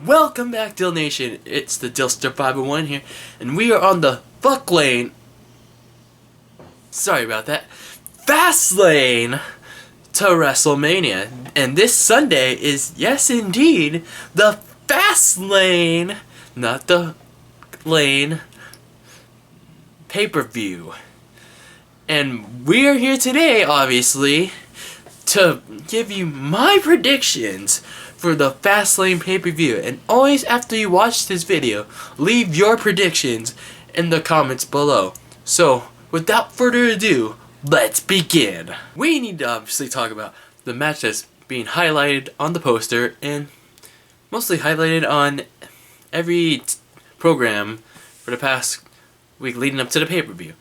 Welcome back, Dylnation. It's the Dylster 501 here, and we are on the Fastlane. Sorry about that. Fastlane to WrestleMania, and this Sunday is, yes indeed, the Fastlane, not the lane, pay-per-view. And we are here today, obviously, to give you my predictions for the Fastlane pay-per-view. And always after you watch this video, leave your predictions in the comments below. So, without further ado, let's begin. We need to obviously talk about the match that's being highlighted on the poster and mostly highlighted on every program for the past week leading up to the pay-per-view.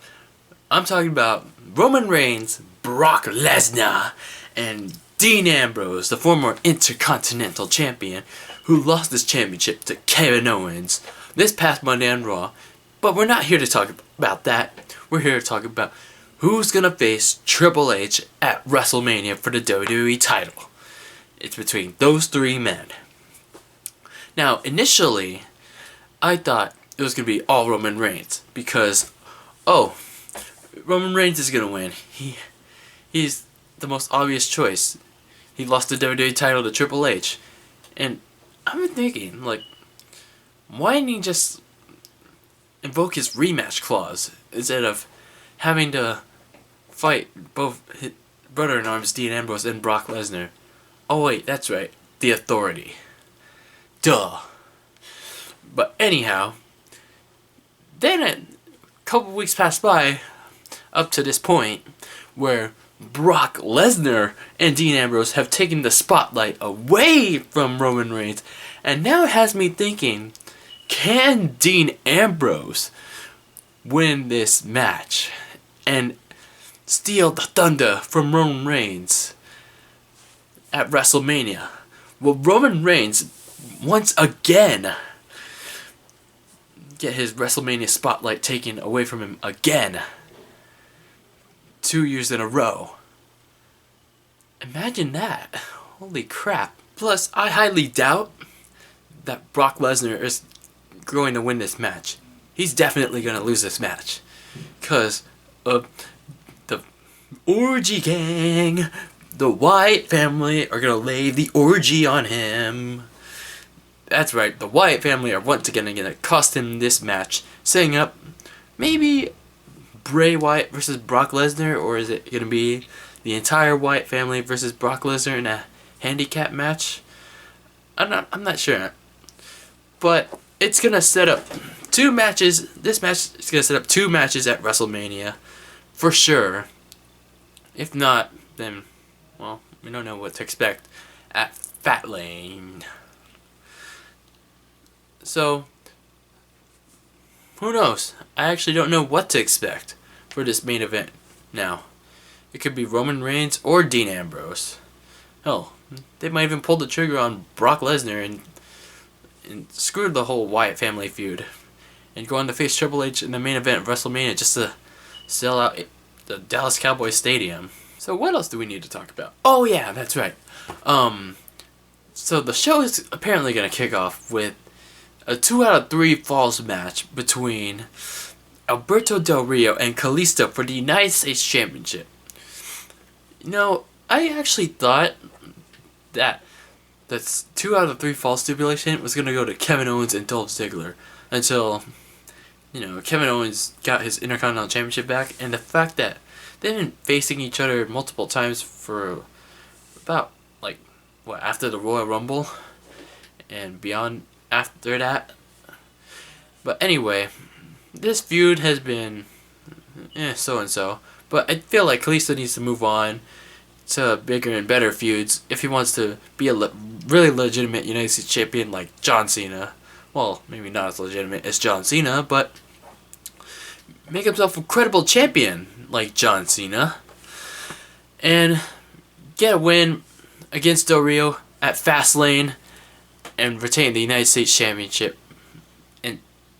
I'm talking about Roman Reigns, Brock Lesnar, and Dean Ambrose, the former Intercontinental Champion, who lost his championship to Kevin Owens this past Monday on Raw. But we're not here to talk about that. We're here to talk about who's going to face Triple H at WrestleMania for the WWE title. It's between those three men. Now, initially, I thought it was going to be all Roman Reigns because, Roman Reigns is going to win. He's the most obvious choice. He lost the WWE title to Triple H. And I've been thinking, why didn't he just invoke his rematch clause instead of having to fight both his brother-in-arms, Dean Ambrose, and Brock Lesnar? Oh wait, that's right. The Authority. Duh. But anyhow, then a couple weeks passed by up to this point where Brock Lesnar and Dean Ambrose have taken the spotlight away from Roman Reigns, and now it has me thinking, can Dean Ambrose win this match and steal the thunder from Roman Reigns at WrestleMania? Will Roman Reigns once again get his WrestleMania spotlight taken away from him again? 2 years in a row. Imagine that. Holy crap. Plus, I highly doubt that Brock Lesnar is going to win this match. He's definitely going to lose this match. Because of the Orgy Gang, the Wyatt family are going to lay the orgy on him. That's right, the Wyatt family are once again going to cost him this match, setting up maybe Bray Wyatt versus Brock Lesnar, or is it going to be the entire Wyatt family versus Brock Lesnar in a handicap match? I'm not sure. But it's going to set up two matches. This match is going to set up two matches at WrestleMania for sure. If not, then, well, we don't know what to expect at Fastlane. So, who knows? I actually don't know what to expect for this main event now. It could be Roman Reigns or Dean Ambrose. Hell, they might even pull the trigger on Brock Lesnar and screw the whole Wyatt family feud and go on to face Triple H in the main event of WrestleMania just to sell out the Dallas Cowboys Stadium. So what else do we need to talk about? Oh yeah, that's right. So the show is apparently going to kick off with a 2 out of 3 falls match between Alberto Del Rio and Kalisto for the United States Championship. You know, I actually thought that that's 2 out of 3 falls stipulation was going to go to Kevin Owens and Dolph Ziggler until, Kevin Owens got his Intercontinental Championship back, and the fact that they've been facing each other multiple times for about, after the Royal Rumble and beyond after that. But anyway, this feud has been so-and-so. But I feel like Kalisto needs to move on to bigger and better feuds if he wants to be a really legitimate United States Champion like John Cena. Well, maybe not as legitimate as John Cena, but make himself a credible champion like John Cena. And get a win against Del Rio at Fastlane and retain the United States Championship in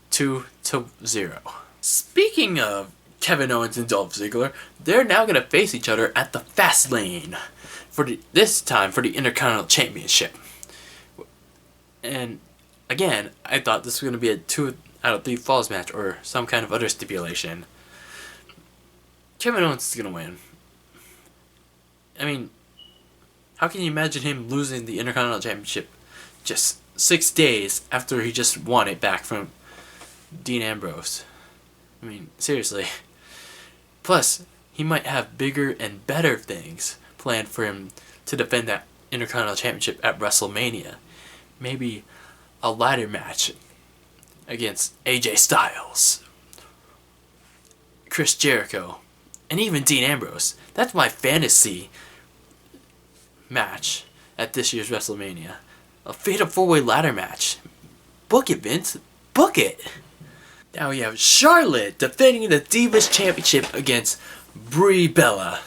2-0. Speaking of Kevin Owens and Dolph Ziggler, they're now going to face each other at the Fastlane this time for the Intercontinental Championship. And again, I thought this was going to be a 2 out of 3 falls match or some kind of other stipulation. Kevin Owens is going to win. I mean, how can you imagine him losing the Intercontinental Championship just 6 days after he just won it back from Dean Ambrose? I mean, seriously. Plus, he might have bigger and better things planned for him to defend that Intercontinental Championship at WrestleMania. Maybe a ladder match against AJ Styles, Chris Jericho, and even Dean Ambrose. That's my fantasy match at this year's WrestleMania. A fatal 4-way ladder match. Book it, Vince. Book it. Now we have Charlotte defending the Divas Championship against Brie Bella.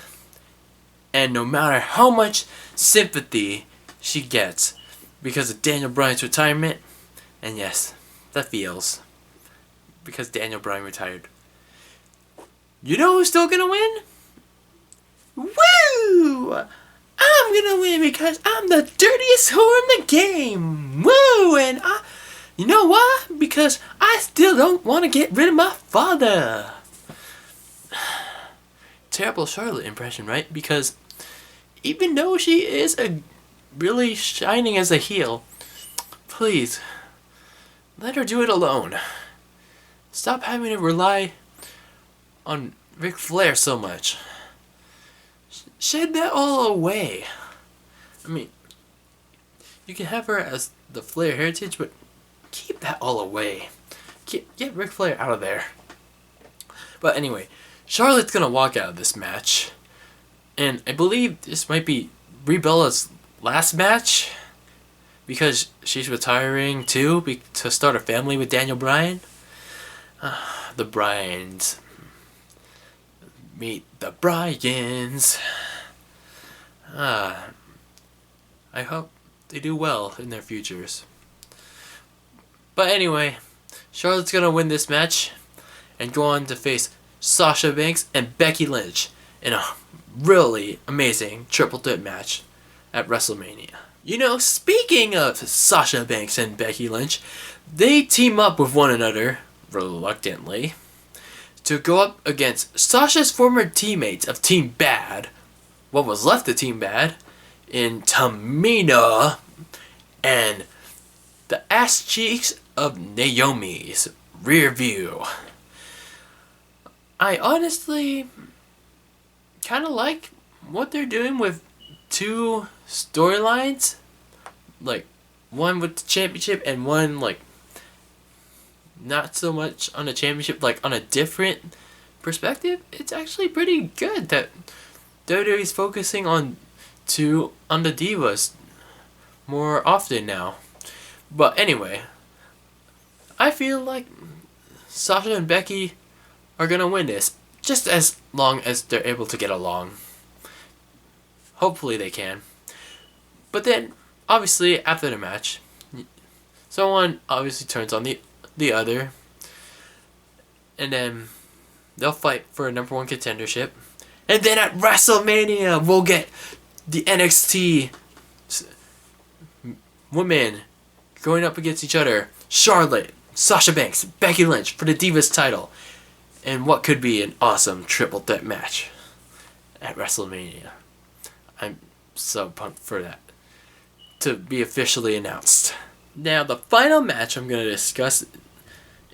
And no matter how much sympathy she gets because of Daniel Bryan's retirement, and yes, that feels, because Daniel Bryan retired. You know who's still gonna win? Woo! I'm gonna win because I'm the dirtiest whore in the game. Woo! And you know why? Because I still don't want to get rid of my father. Terrible Charlotte impression, right? Because even though she is really shining as a heel, please, let her do it alone. Stop having to rely on Ric Flair so much. Shed that all away. I mean, you can have her as the Flair heritage, but keep that all away. Get Ric Flair out of there. But anyway, Charlotte's gonna walk out of this match, and I believe this might be Brie Bella's last match because she's retiring too to start a family with Daniel Bryan. The Bryans. Meet the Bryans. I hope they do well in their futures. But anyway, Charlotte's gonna win this match and go on to face Sasha Banks and Becky Lynch in a really amazing triple threat match at WrestleMania. You know, speaking of Sasha Banks and Becky Lynch, they team up with one another, reluctantly, to go up against Sasha's former teammates of Team Bad, what was left of Team Bad, in Tamina and the ass cheeks of Naomi's rear view. I honestly kind of like what they're doing with 2 storylines, like one with the championship and one like not so much on the championship, like on a different perspective. It's actually pretty good that WWE's focusing on the divas more often now. But anyway, I feel like Sasha and Becky are gonna win this, just as long as they're able to get along. Hopefully they can. But then, obviously, after the match, someone obviously turns on the other, and then they'll fight for a number 1 contendership. And then at WrestleMania, we'll get the NXT women going up against each other. Charlotte, Sasha Banks, Becky Lynch for the Divas title. And what could be an awesome triple threat match at WrestleMania. I'm so pumped for that to be officially announced. Now, the final match I'm going to discuss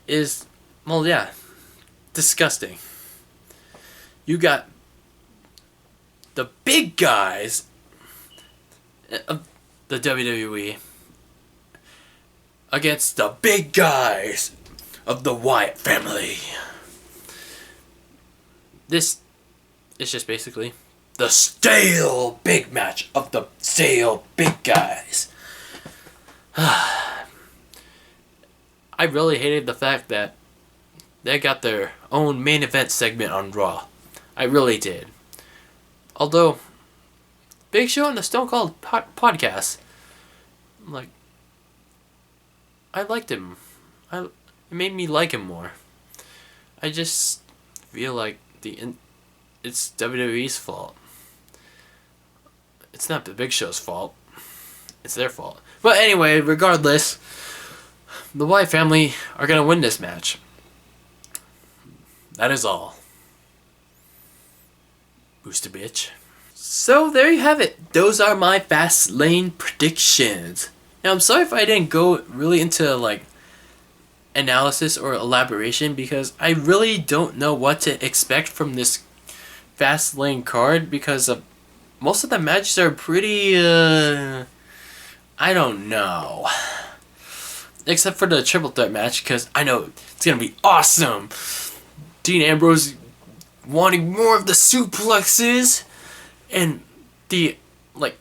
is, well, yeah, disgusting. You got the big guys of the WWE against the big guys of the Wyatt family. This is just basically the stale big match of the stale big guys. I really hated the fact that they got their own main event segment on Raw. I really did. Although, Big Show and the Stone Cold podcast, like, I liked him. It made me like him more. I just feel like it's WWE's fault. It's not the Big Show's fault. It's their fault. But anyway, regardless, the Wyatt family are going to win this match. That is all. Booster bitch. So there you have it. Those are my Fastlane predictions. Now I'm sorry if I didn't go really into like analysis or elaboration because I really don't know what to expect from this Fastlane card because most of the matches are pretty I don't know. Except for the triple threat match because I know it's gonna be awesome. Dean Ambrose wanting more of the suplexes and the like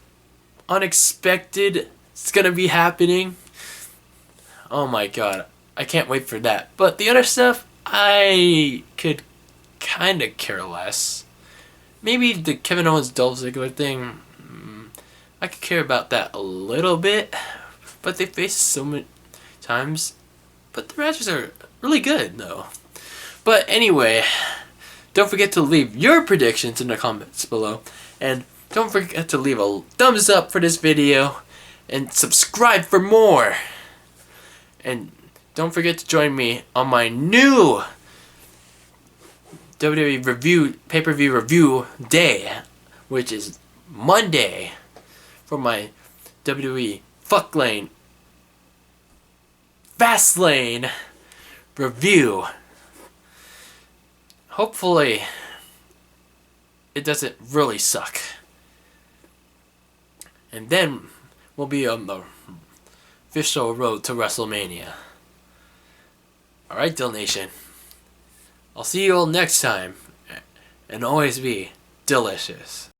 unexpected is gonna be happening. Oh my god, I can't wait for that. But the other stuff I could kind of care less. Maybe the Kevin Owens Dolph Ziggler thing, I could care about that a little bit, but they face so many times. But the matches are really good though. But anyway, don't forget to leave your predictions in the comments below. And don't forget to leave a thumbs up for this video. And subscribe for more. And don't forget to join me on my new WWE review, pay-per-view review day. Which is Monday. For my WWE Fastlane review. Hopefully, it doesn't really suck. And then, we'll be on the official road to WrestleMania. Alright, Dylnation. I'll see you all next time. And always be delicious.